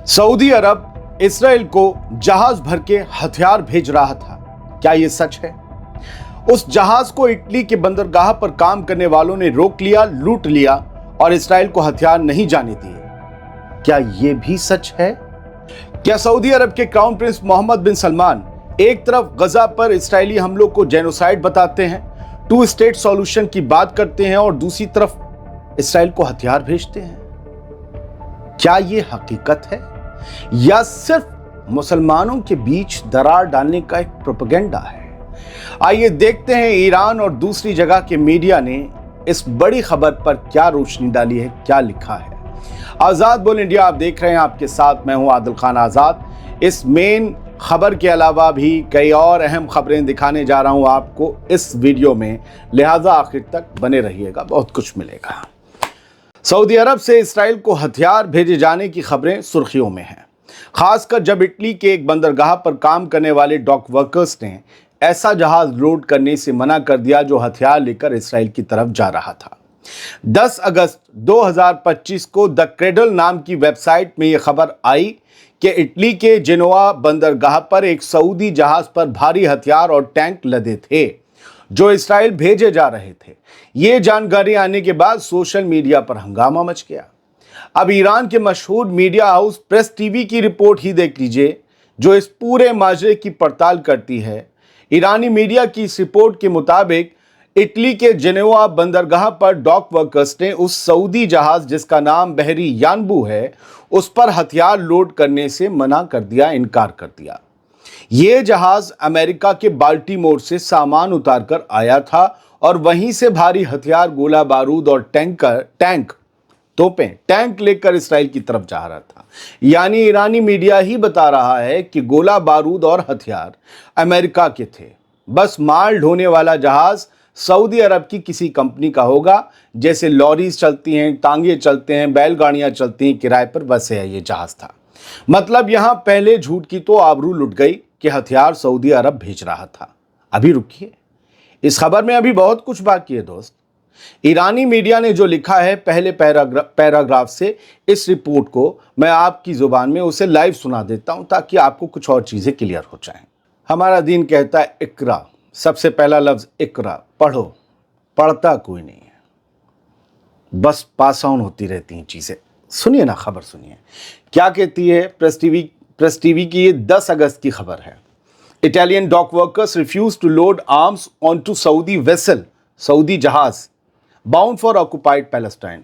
Saudi अरब Israel को जहाज भर के हथियार भेज रहा था। क्या यह सच है? उस जहाज को इटली के बंदरगाह पर काम करने वालों ने रोक लिया, लूट लिया और इसराइल को हथियार नहीं जाने दिए। क्या यह भी सच है? क्या सऊदी अरब के क्राउन प्रिंस मोहम्मद बिन सलमान एक तरफ गजा पर इसराइली हमलों को जेनोसाइड बताते हैं, टू स्टेट सॉल्यूशन की बात करते हैं और दूसरी तरफ इसराइल को हथियार भेजते हैं? क्या यह हकीकत है या सिर्फ मुसलमानों के बीच दरार डालने का एक प्रोपेगेंडा है? आइए देखते हैं ईरान और दूसरी जगह के मीडिया ने इस बड़ी खबर पर क्या रोशनी डाली है, क्या लिखा है। आजाद बोल इंडिया आप देख रहे हैं, आपके साथ मैं हूं आदिल खान आजाद। इस मेन खबर के अलावा भी कई और अहम खबरें दिखाने जा रहा हूं आपको इस वीडियो में, लिहाजा आखिर तक बने रहिएगा, बहुत कुछ मिलेगा। सऊदी अरब से इसराइल को हथियार भेजे जाने की खबरें सुर्खियों में हैं, खासकर जब इटली के एक बंदरगाह पर काम करने वाले डॉक वर्कर्स ने ऐसा जहाज लोड करने से मना कर दिया जो हथियार लेकर इसराइल की तरफ जा रहा था। 10 अगस्त 2025 को द क्रेडल नाम की वेबसाइट में यह खबर आई कि इटली के जेनोआ बंदरगाह पर एक सऊदी जहाज पर भारी हथियार और टैंक लदे थे जो इसराइल भेजे जा रहे थे। यह जानकारी आने के बाद सोशल मीडिया पर हंगामा मच गया। अब ईरान के मशहूर मीडिया हाउस प्रेस टीवी की रिपोर्ट ही देख लीजिए जो इस पूरे माजरे की पड़ताल करती है। ईरानी मीडिया की इस रिपोर्ट के मुताबिक इटली के जेनेवा बंदरगाह पर डॉक वर्कर्स ने उस सऊदी जहाज जिसका नाम बहरी यानबू है उस पर हथियार लोड करने से मना कर दिया, इनकार कर दिया। यह जहाज अमेरिका के बाल्टीमोर से सामान उतारकर आया था और वहीं से भारी हथियार, गोला बारूद और टैंक लेकर इसराइल की तरफ जा रहा था। यानी ईरानी मीडिया ही बता रहा है कि गोला बारूद और हथियार अमेरिका के थे। बस माल ढोने वाला जहाज सऊदी अरब की किसी कंपनी का होगा, जैसे लॉरीज चलती हैं, टांगे चलते हैं, बैलगाड़ियां चलती हैं, किराए पर वैसे है ये जहाज था। मतलब यहां पहले झूठ की तो आबरू लुट गई कि हथियार सऊदी अरब भेज रहा था। अभी रुकिए, इस खबर में अभी बहुत कुछ बाकी है दोस्त। ईरानी मीडिया ने जो लिखा है पहले पैराग्राफ से, इस रिपोर्ट को मैं आपकी जुबान में उसे लाइव सुना देता हूं ताकि आपको कुछ और चीजें क्लियर हो जाएं। हमारा दीन कहता है इकरा, सबसे पहला लफ्ज इकरा, पढ़ो। पढ़ता कोई नहीं है, बस पास ऑन होती रहती हैं चीजें। सुनिए ना, खबर सुनिए क्या कहती है प्रेस टीवी की। ये 10 अगस्त की खबर है। Italian dock workers refuse to load arms on to Saudi vessel, Saudi जहाज बाउंड फॉर ऑक्युपाइड पैलेस्टाइन,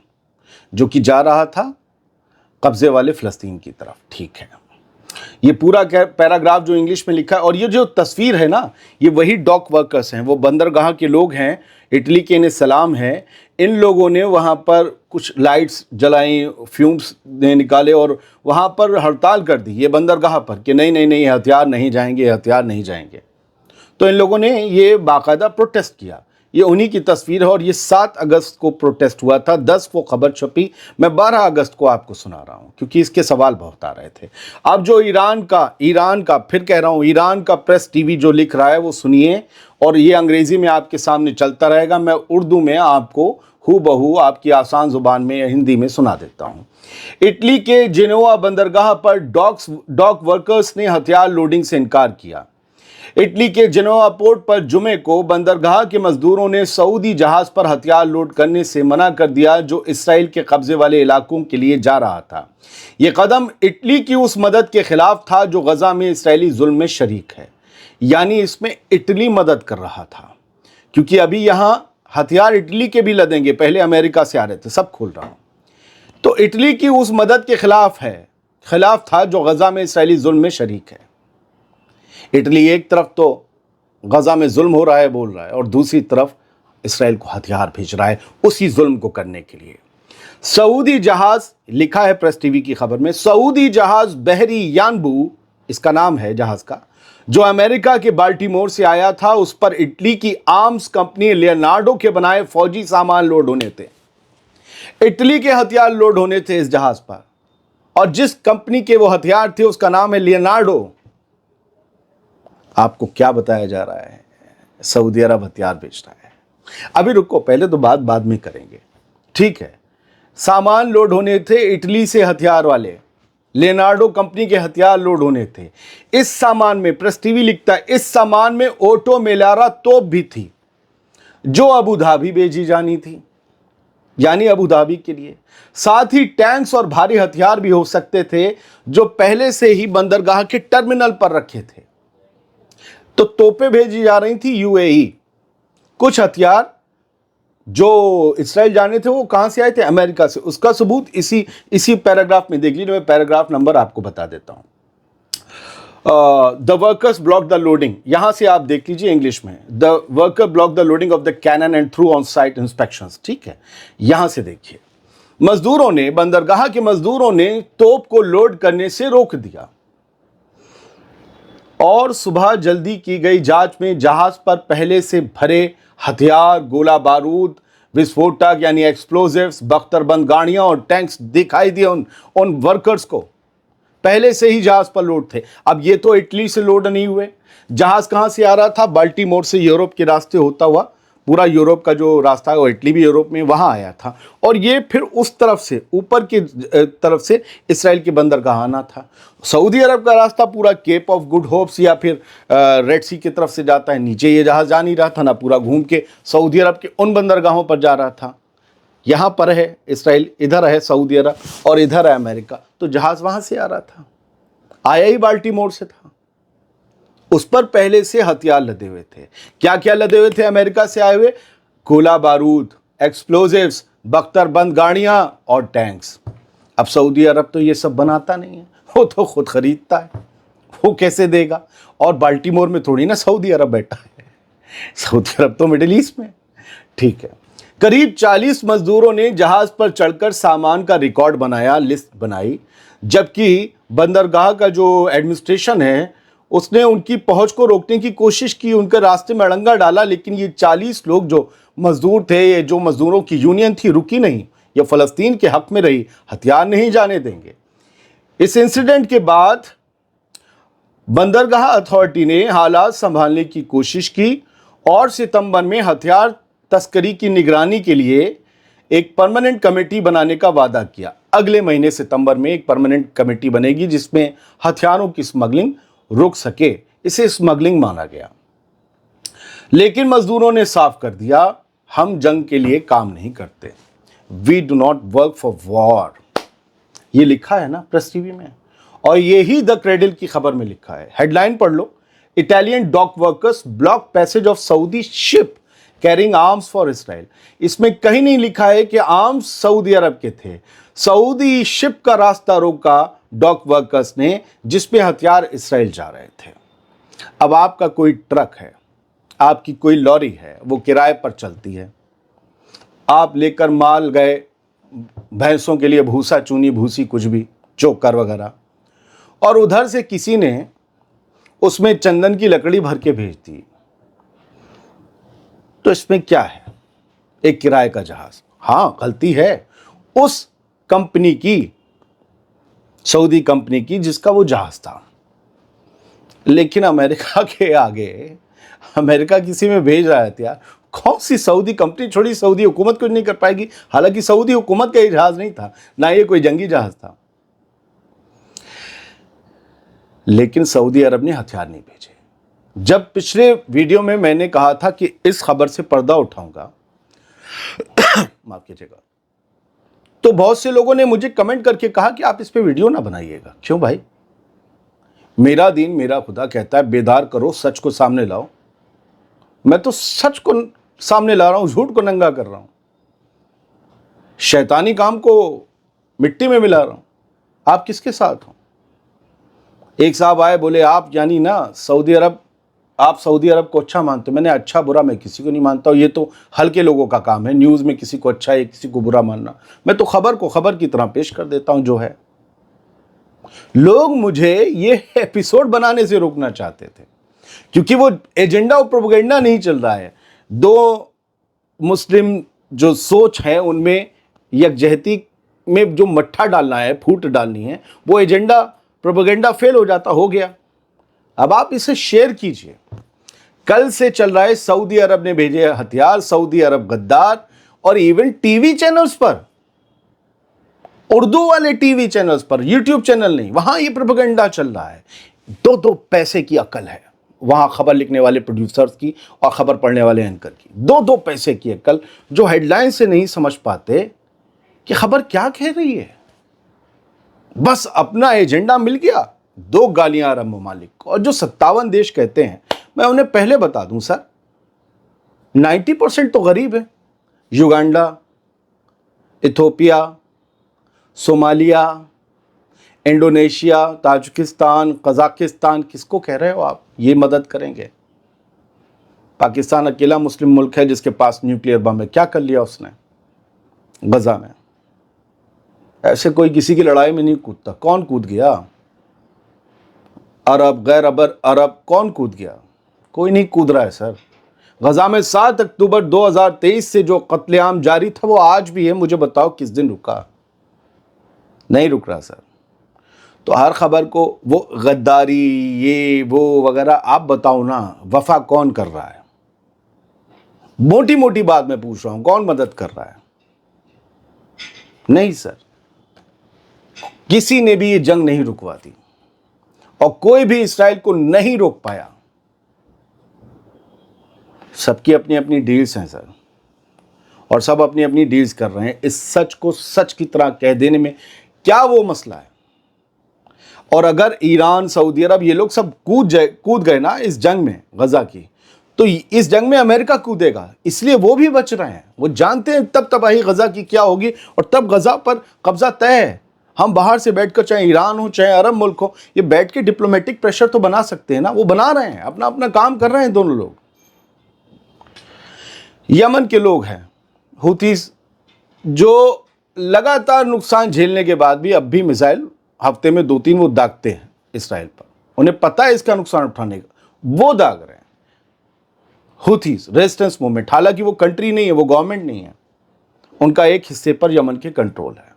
जो कि जा रहा था कब्जे वाले फिलिस्तीन की तरफ। ठीक है, ये पूरा पैराग्राफ जो इंग्लिश में लिखा है और ये जो तस्वीर है ना, ये वही डॉक वर्कर्स हैं, वो बंदरगाह के लोग हैं, इटली के इन्हें सलाम है। इन लोगों ने वहाँ पर कुछ लाइट्स जलाई, फ्यूम्स निकाले और वहाँ पर हड़ताल कर दी ये बंदरगाह पर कि नहीं नहीं नहीं, हथियार नहीं जाएंगे, हथियार नहीं जाएंगे। तो इन लोगों ने ये बाकायदा प्रोटेस्ट किया। ये उन्हीं की तस्वीर है और ये 7 अगस्त को प्रोटेस्ट हुआ था। 10 को खबर छपी, मैं 12 अगस्त को आपको सुना रहा हूँ क्योंकि इसके सवाल बहुत आ रहे थे। अब जो ईरान का फिर कह रहा हूँ, ईरान का प्रेस टीवी जो लिख रहा है वो सुनिए, और ये अंग्रेजी में आपके सामने चलता रहेगा। मैं उर्दू में आपको हूबहू आपकी आसान जुबान में या हिंदी में सुना देता हूँ। इटली के जेनोआ बंदरगाह पर डॉक वर्कर्स ने हथियार लोडिंग से इनकार किया। इटली के जेनोआ पोर्ट पर जुमे को बंदरगाह के मजदूरों ने सऊदी जहाज पर हथियार लोड करने से मना कर दिया जो इसराइल के कब्जे वाले इलाकों के लिए जा रहा था। यह कदम इटली की उस मदद के खिलाफ था जो गजा में इसराइली जुल्म में शरीक है। यानी इसमें इटली मदद कर रहा था, क्योंकि अभी यहां हथियार इटली के भी लदेंगे, पहले अमेरिका से आ रहे थे, सब खोल रहा हूं। तो इटली की उस मदद के खिलाफ था जो गजा में इसराइली जुल्म में शरीक है। इटली एक तरफ तो गजा में जुल्म हो रहा है बोल रहा है और दूसरी तरफ इसराइल को हथियार भेज रहा है उसी जुल्म को करने के लिए। सऊदी जहाज, लिखा है प्रेस टीवी की खबर में, सऊदी जहाज बहरी यानबू इसका नाम है जहाज का, जो अमेरिका के बाल्टीमोर से आया था, उस पर इटली की आर्म्स कंपनी लियोनार्डो के बनाए फौजी सामान लोड होने थे। इटली के हथियार लोड होने थे इस जहाज पर, और जिस कंपनी के वो हथियार थे उसका नाम है लियोनार्डो। आपको क्या बताया जा रहा है? सऊदी अरब हथियार बेच रहा है। अभी रुको, पहले तो बात बाद में करेंगे, ठीक है। सामान लोड होने थे इटली से हथियार वाले, लेनार्डो कंपनी के हथियार लोड होने थे। इस सामान में, प्रेस टीवी लिखता है, इस सामान में ओटो मेलारा तोप भी थी जो अबू धाबी भेजी जानी थी, यानी अबू धाबी के लिए। साथ ही टैंक्स और भारी हथियार भी हो सकते थे जो पहले से ही बंदरगाह के टर्मिनल पर रखे थे। तो तोपें भेजी जा रही थी यूएई। कुछ हथियार जो इस्राइल जाने थे वो कहां से आए थे? अमेरिका से। उसका सबूत इसी पैराग्राफ में देख लीजिए। मैं पैराग्राफ नंबर आपको बता देता हूं। The workers block the loading, यहां से आप देख लीजिए इंग्लिश में। The worker block the loading of the cannon and through on site inspections. ठीक है, यहां से देखिए, मजदूरों ने, बंदरगाह के मजदूरों ने तोप को लोड करने से रोक दिया और सुबह जल्दी की गई जांच में जहाज पर पहले से भरे हथियार, गोला बारूद, विस्फोटक यानी एक्सप्लोजिव्स, बख्तरबंद गाड़ियां और टैंक्स दिखाई दिए उन वर्कर्स को। पहले से ही जहाज पर लोड थे। अब ये तो इटली से लोड नहीं हुए। जहाज कहां से आ रहा था? बाल्टीमोर से यूरोप के रास्ते होता हुआ, पूरा यूरोप का जो रास्ता है वो इटली भी यूरोप में, वहां आया था। और ये फिर उस तरफ से, ऊपर की तरफ से इसराइल के बंदरगाह आना था। सऊदी अरब का रास्ता पूरा केप ऑफ गुड होप्स या फिर रेड सी की तरफ से जाता है। नीचे ये जहाज जा नहीं रहा था ना, पूरा घूम के सऊदी अरब के उन बंदरगाहों पर जा रहा था। यहाँ पर है इसराइल, इधर है सऊदी अरब और इधर है अमेरिका। तो जहाज वहां से आ रहा था, आया ही बाल्टीमोर से था। उस पर पहले से हथियार लदे हुए थे। क्या क्या लदे हुए थे अमेरिका से आए हुए? गोला बारूद, एक्सप्लोजिव्स, बख्तरबंद गाड़ियां और टैंक्स। अब सऊदी अरब तो ये सब बनाता नहीं है, वो तो खुद खरीदता है, वो कैसे देगा? और बाल्टीमोर में थोड़ी ना सऊदी अरब बैठा है, सऊदी अरब तो मिडिल ईस्ट में। ठीक है, करीब 40 मजदूरों ने जहाज पर चढ़कर सामान का रिकॉर्ड बनाया, लिस्ट बनाई, जबकि बंदरगाह का जो एडमिनिस्ट्रेशन है उसने उनकी पहुंच को रोकने की कोशिश की, उनके रास्ते में अड़ंगा डाला। लेकिन ये 40 लोग जो मजदूर थे, ये जो मजदूरों की यूनियन थी, रुकी नहीं। ये फलस्तीन के हक में रही, हथियार नहीं जाने देंगे। इस इंसिडेंट के बाद बंदरगाह अथॉरिटी ने हालात संभालने की कोशिश की और सितंबर में हथियार तस्करी की निगरानी के लिए एक परमानेंट कमेटी बनाने का वादा किया। अगले महीने सितंबर में एक परमानेंट कमेटी बनेगी जिसमें हथियारों की स्मगलिंग रुक सके। इसे स्मगलिंग माना गया। लेकिन मजदूरों ने साफ कर दिया, हम जंग के लिए काम नहीं करते। We do not work for war. ये लिखा है ना प्रेस टीवी में, और यही द क्रेडल की खबर में लिखा है। हेडलाइन पढ़ लो, Italian dock workers block passage of Saudi ship carrying arms for Israel. इसमें कहीं नहीं लिखा है कि आर्म्स सऊदी अरब के थे। सऊदी शिप का रास्ता रोका डॉक वर्कर्स ने जिसमें हथियार इसराइल जा रहे थे। अब आपका कोई ट्रक है, आपकी कोई लॉरी है, वो किराए पर चलती है, आप लेकर माल गए, भैंसों के लिए भूसा, चूनी, भूसी, कुछ भी, चोकर वगैरह, और उधर से किसी ने उसमें चंदन की लकड़ी भर के भेज दी। तो इसमें क्या है? एक किराए का जहाज। हाँ, गलती है उस कंपनी की, सऊदी कंपनी की, जिसका वो जहाज था। लेकिन अमेरिका के आगे, अमेरिका किसी में भेज रहा है हथियार, कौन सी सऊदी कंपनी छोड़ी सऊदी हुकूमत कुछ नहीं कर पाएगी। हालांकि सऊदी हुकूमत का ये जहाज नहीं था, ना ये कोई जंगी जहाज था। लेकिन सऊदी अरब ने हथियार नहीं भेजे। जब पिछले वीडियो में मैंने कहा था कि इस खबर से पर्दा उठाऊंगा, माफ कीजिएगा, तो बहुत से लोगों ने मुझे कमेंट करके कहा कि आप इस पे वीडियो ना बनाइएगा। क्यों भाई? मेरा दीन, मेरा खुदा कहता है बेदार करो, सच को सामने लाओ। मैं तो सच को सामने ला रहा हूं, झूठ को नंगा कर रहा हूं, शैतानी काम को मिट्टी में मिला रहा हूं। आप किसके साथ हो? एक साहब आए, बोले आप यानी ना सऊदी अरब, आप सऊदी अरब को अच्छा मानते हो। मैंने अच्छा बुरा मैं किसी को नहीं मानता हूँ, ये तो हल्के लोगों का काम है, न्यूज़ में किसी को अच्छा है किसी को बुरा मानना। मैं तो खबर को खबर की तरह पेश कर देता हूँ जो है। लोग मुझे ये एपिसोड बनाने से रोकना चाहते थे क्योंकि वो एजेंडा और प्रोपेगेंडा नहीं चल रहा है। दो मुस्लिम जो सोच है उनमें यकजहती में जो मट्ठा डालना है, फूट डालनी है, वो एजेंडा प्रोपेगेंडा फेल हो जाता, हो गया। अब आप इसे शेयर कीजिए। कल से चल रहा है सऊदी अरब ने भेजे हथियार, सऊदी अरब गद्दार, और इवन टीवी चैनल्स पर उर्दू वाले टीवी चैनल्स पर, यूट्यूब चैनल नहीं, वहां ये प्रोपेगेंडा चल रहा है। दो दो पैसे की अकल है वहां खबर लिखने वाले प्रोड्यूसर्स की और खबर पढ़ने वाले एंकर की। दो दो पैसे की अकल, जो हेडलाइन से नहीं समझ पाते कि खबर क्या कह रही है। बस अपना एजेंडा मिल गया, दो गालियां अरब ममालिक को। और जो 57 देश कहते हैं, मैं उन्हें पहले बता दूं सर, 90% तो गरीब है। Uganda, Ethiopia, Somalia, Indonesia, Tajikistan, Kazakhstan, किसको कह रहे हो आप ये मदद करेंगे? पाकिस्तान अकेला मुस्लिम मुल्क है जिसके पास न्यूक्लियर बम है। क्या कर लिया उसने गजा में? ऐसे कोई किसी की लड़ाई में नहीं कूदता। कौन कूद गया? अरब, गैर अरब कौन कूद गया? कोई नहीं कूद रहा है सर। गजा में 7 अक्टूबर 2023 से जो कत्लेआम जारी था वो आज भी है। मुझे बताओ किस दिन रुका? नहीं रुक रहा सर। तो हर खबर को वो गद्दारी, ये वो वगैरह, आप बताओ ना, वफा कौन कर रहा है? मोटी मोटी बात मैं पूछ रहा हूं, कौन मदद कर रहा है? नहीं सर, किसी ने भी ये जंग नहीं रुकवा दी और कोई भी इसराइल को नहीं रोक पाया। सबकी अपनी अपनी डील्स हैं सर, और सब अपनी अपनी डील्स कर रहे हैं। इस सच को सच की तरह कह देने में क्या वो मसला है? और अगर ईरान, सऊदी अरब, ये लोग सब कूद गए ना इस जंग में गजा की, तो इस जंग में अमेरिका कूदेगा। इसलिए वो भी बच रहे हैं। वो जानते हैं तब तबाही गजा की क्या होगी और तब गजा पर कब्जा तय है। हम बाहर से बैठकर, चाहे ईरान हो चाहे अरब मुल्क हो, ये बैठ के डिप्लोमेटिक प्रेशर तो बना सकते हैं ना। वो बना रहे हैं, अपना अपना काम कर रहे हैं दोनों लोग। यमन के लोग हैं हुतीस, जो लगातार नुकसान झेलने के बाद भी अब भी मिसाइल हफ्ते में 2-3 वो दागते हैं इसराइल पर। उन्हें पता है इसका नुकसान उठाने का, वो दाग रहे हैं। हुतीस रेजिस्टेंस मूवमेंट, हालांकि वो कंट्री नहीं है, वो गवर्नमेंट नहीं है, उनका एक हिस्से पर यमन के कंट्रोल है।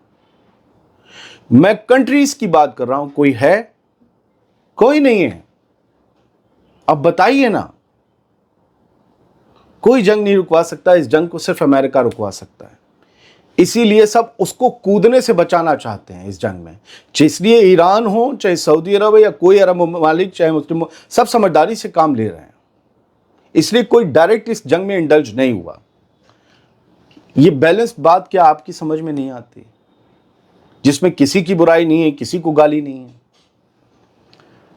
मैं कंट्रीज की बात कर रहा हूं। कोई है? कोई नहीं है। अब बताइए ना, कोई जंग नहीं रुकवा सकता। इस जंग को सिर्फ अमेरिका रुकवा सकता है। इसीलिए सब उसको कूदने से बचाना चाहते हैं इस जंग में। इसलिए ईरान हो चाहे सऊदी अरब या कोई अरब ममालिक, चाहे मुस्लिम, सब समझदारी से काम ले रहे हैं। इसलिए कोई डायरेक्ट इस जंग में इंडल्ज नहीं हुआ। ये बैलेंस बात क्या आपकी समझ में नहीं आती, जिसमें किसी की बुराई नहीं है, किसी को गाली नहीं है।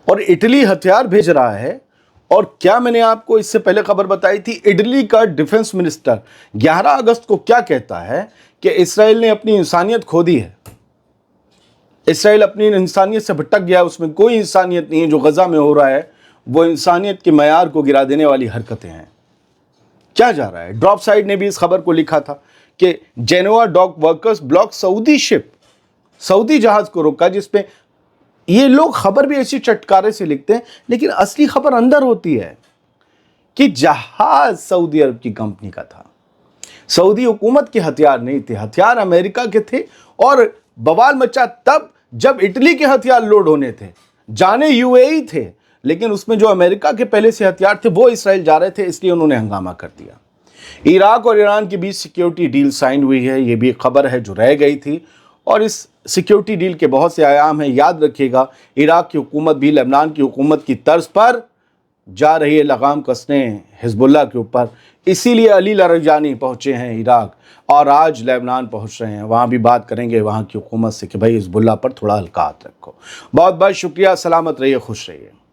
और इटली हथियार भेज रहा है। और क्या मैंने आपको इससे पहले खबर बताई थी? इटली का डिफेंस मिनिस्टर 11 अगस्त को क्या कहता है कि इसराइल ने अपनी इंसानियत खो दी है। इसराइल अपनी इंसानियत से भटक गया, उसमें कोई इंसानियत नहीं है। जो गजा में हो रहा है वो इंसानियत के मयार को गिरा देने वाली हरकतें हैं। क्या जा रहा है? ड्रॉप साइड ने भी इस खबर को लिखा था कि Genoa dock workers block Saudi ship, Saudi जहाज को रोका, जिसमें ये लोग खबर भी ऐसी चटकारे से लिखते हैं, लेकिन असली खबर अंदर होती है कि जहाज सऊदी अरब की कंपनी का था। सऊदी हुकूमत के हथियार नहीं थे, हथियार अमेरिका के थे। और बवाल मचा तब जब इटली के हथियार लोड होने थे, जाने यूएई थे, लेकिन उसमें जो अमेरिका के पहले से हथियार थे वो इसराइल जा रहे थे, इसलिए उन्होंने हंगामा कर दिया। इराक और ईरान के बीच सिक्योरिटी डील साइन हुई है, ये भी एक खबर है जो रह गई थी। और इस सिक्योरिटी डील के बहुत से आयाम हैं। याद रखिएगा, इराक की हुकूमत भी लेबनान की हुकूमत की तर्ज पर जा रही है लगाम कसने हिजबुल्लाह के ऊपर। इसीलिए अली लारिजानी पहुंचे हैं इराक और आज लेबनान पहुंच रहे हैं। वहां भी बात करेंगे वहां की हुकूमत से कि भाई हिजबुल्लाह पर थोड़ा हल्का हाथ रखो। बहुत बहुत शुक्रिया। सलामत रहिए, खुश रहिए।